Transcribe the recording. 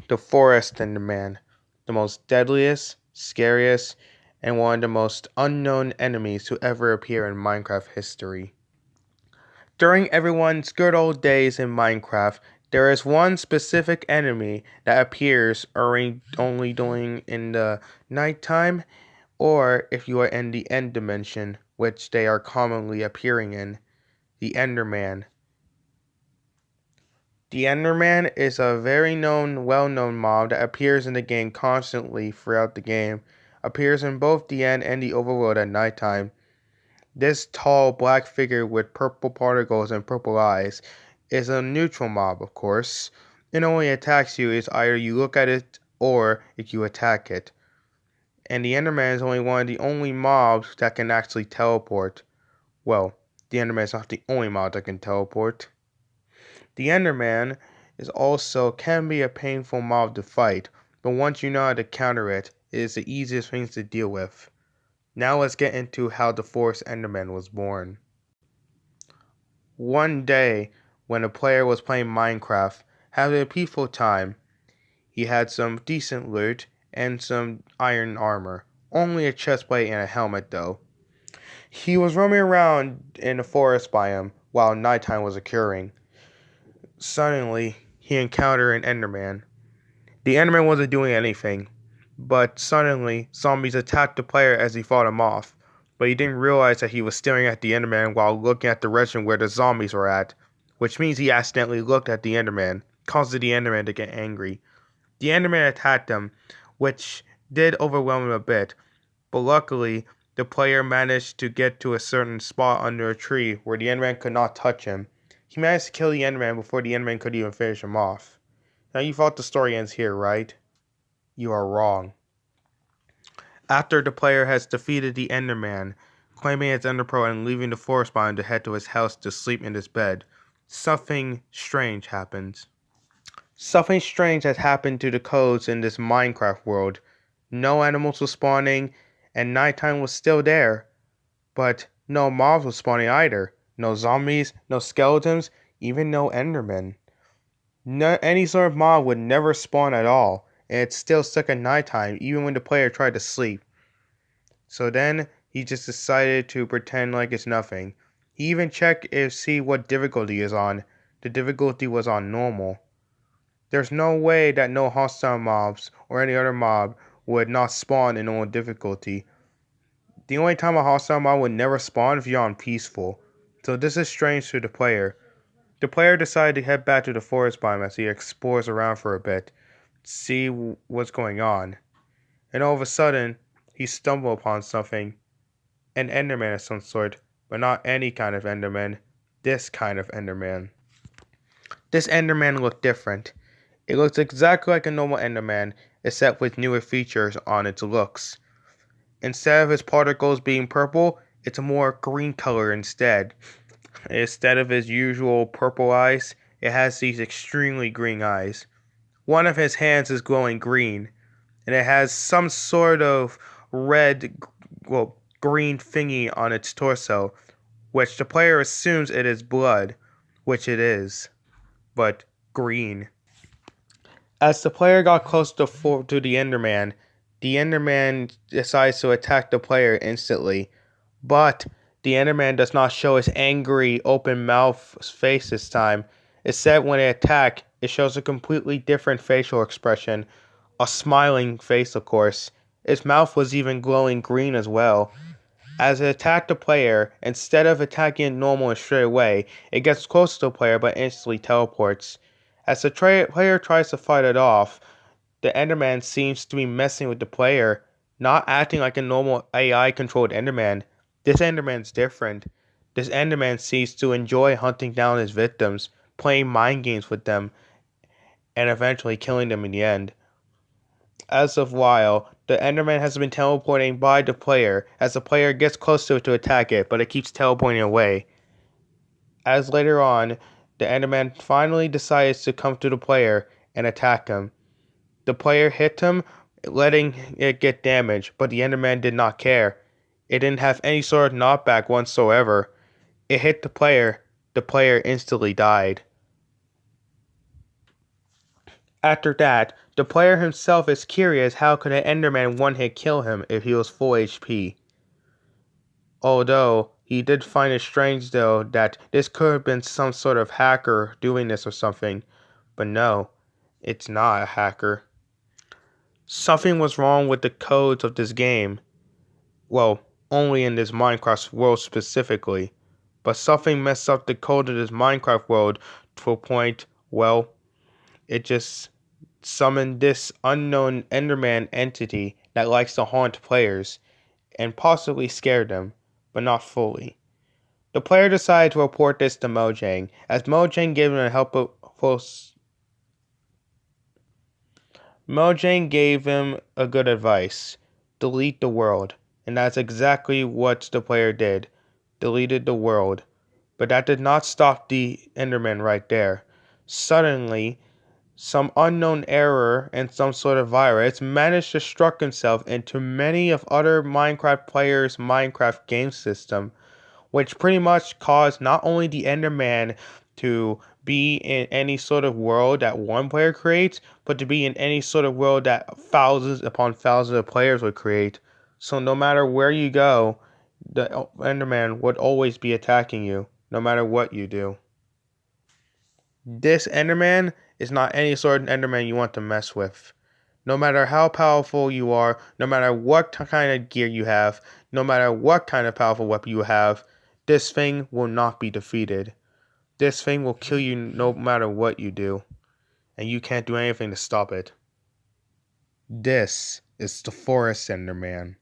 The forest Enderman, the most deadliest, scariest, and one of the most unknown enemies to ever appear in Minecraft history. During everyone's good old days in Minecraft, there is one specific enemy that appears only during in the nighttime, or if you are in the end dimension, which they are commonly appearing in, the Enderman. The Enderman is a well-known mob that appears in the game constantly throughout the game, appears in both the end and the overworld at nighttime. This tall black figure with purple particles and purple eyes is a neutral mob, of course. It only attacks you if either you look at it or if you attack it. And the Enderman is only one of the only mobs that can actually teleport. Well, the Enderman is not the only mob that can teleport. The Enderman is also can be a painful mob to fight, but once you know how to counter it, it is the easiest thing to deal with. Now let's get into how the Forest Enderman was born. One day, when a player was playing Minecraft, having a peaceful time, he had some decent loot and some iron armor. Only a chestplate and a helmet though. He was roaming around in the forest biome while nighttime was occurring. Suddenly, he encountered an Enderman. The Enderman wasn't doing anything, but suddenly, zombies attacked the player as he fought him off. But he didn't realize that he was staring at the Enderman while looking at the direction where the zombies were at, which means he accidentally looked at the Enderman, causing the Enderman to get angry. The Enderman attacked him, which did overwhelm him a bit, but luckily, the player managed to get to a certain spot under a tree where the Enderman could not touch him. He managed to kill the Enderman before the Enderman could even finish him off. Now you thought the story ends here, right? You are wrong. After the player has defeated the Enderman, claiming his Ender Pearl and leaving the forest biome to head to his house to sleep in his bed, something strange happens. Something strange has happened to the codes in this Minecraft world. No animals were spawning, and nighttime was still there. But no mobs were spawning either. No zombies, no skeletons, even no Endermen. Any sort of mob would never spawn at all, and it's still stuck at nighttime even when the player tried to sleep. So then he just decided to pretend like it's nothing. He even checked to see what difficulty is on. The difficulty was on normal. There's no way that no hostile mobs or any other mob would not spawn in normal difficulty. The only time a hostile mob would never spawn if you're on peaceful. So this is strange to the player. The player decided to head back to the forest biome as he explores around for a bit, see what's going on. And all of a sudden, he stumbled upon something. An Enderman of some sort, but not any kind of Enderman. This kind of Enderman. This Enderman looked different. It looks exactly like a normal Enderman, except with newer features on its looks. Instead of his particles being purple, it's a more green color instead. Instead of his usual purple eyes, it has these extremely green eyes. One of his hands is glowing green, and it has some sort of green thingy on its torso, which the player assumes it is blood, which it is, but green. As the player got close to the the Enderman decides to attack the player instantly, but the Enderman does not show his angry, open mouth face this time. Instead, when it attacks, it shows a completely different facial expression, a smiling face, of course. Its mouth was even glowing green as well. As it attacked the player, instead of attacking it normal and straight away, it gets close to the player but instantly teleports. As the player tries to fight it off, the Enderman seems to be messing with the player, not acting like a normal AI-controlled Enderman. This Enderman's different. This Enderman seems to enjoy hunting down his victims, playing mind games with them, and eventually killing them in the end. As of while, the Enderman has been teleporting by the player as the player gets close to it to attack it, but it keeps teleporting away. As later on, the Enderman finally decides to come to the player and attack him. The player hit him, letting it get damaged, but the Enderman did not care. It didn't have any sort of knockback whatsoever. It hit the player instantly died. After that, the player himself is curious how could an Enderman one-hit kill him if he was full HP. Although, he did find it strange though that this could have been some sort of hacker doing this or something, but no, it's not a hacker. Something was wrong with the codes of this game. Well, only in this Minecraft world specifically. But something messed up the code of this Minecraft world to a point, well, it just summoned this unknown Enderman entity that likes to haunt players and possibly scare them, but not fully. The player decided to report this to Mojang, as Mojang gave him a good advice. Delete the world. And that's exactly what the player did. Deleted the world. But that did not stop the Enderman right there. Suddenly, some unknown error and some sort of virus managed to struck himself into many of other Minecraft players' Minecraft game system, which pretty much caused not only the Enderman to be in any sort of world that one player creates, but to be in any sort of world that thousands upon thousands of players would create. So no matter where you go, the Enderman would always be attacking you, no matter what you do. This Enderman is not any sort of Enderman you want to mess with. No matter how powerful you are, no matter what kind of gear you have, no matter what kind of powerful weapon you have, this thing will not be defeated. This thing will kill you no matter what you do, and you can't do anything to stop it. This is the Forest Enderman.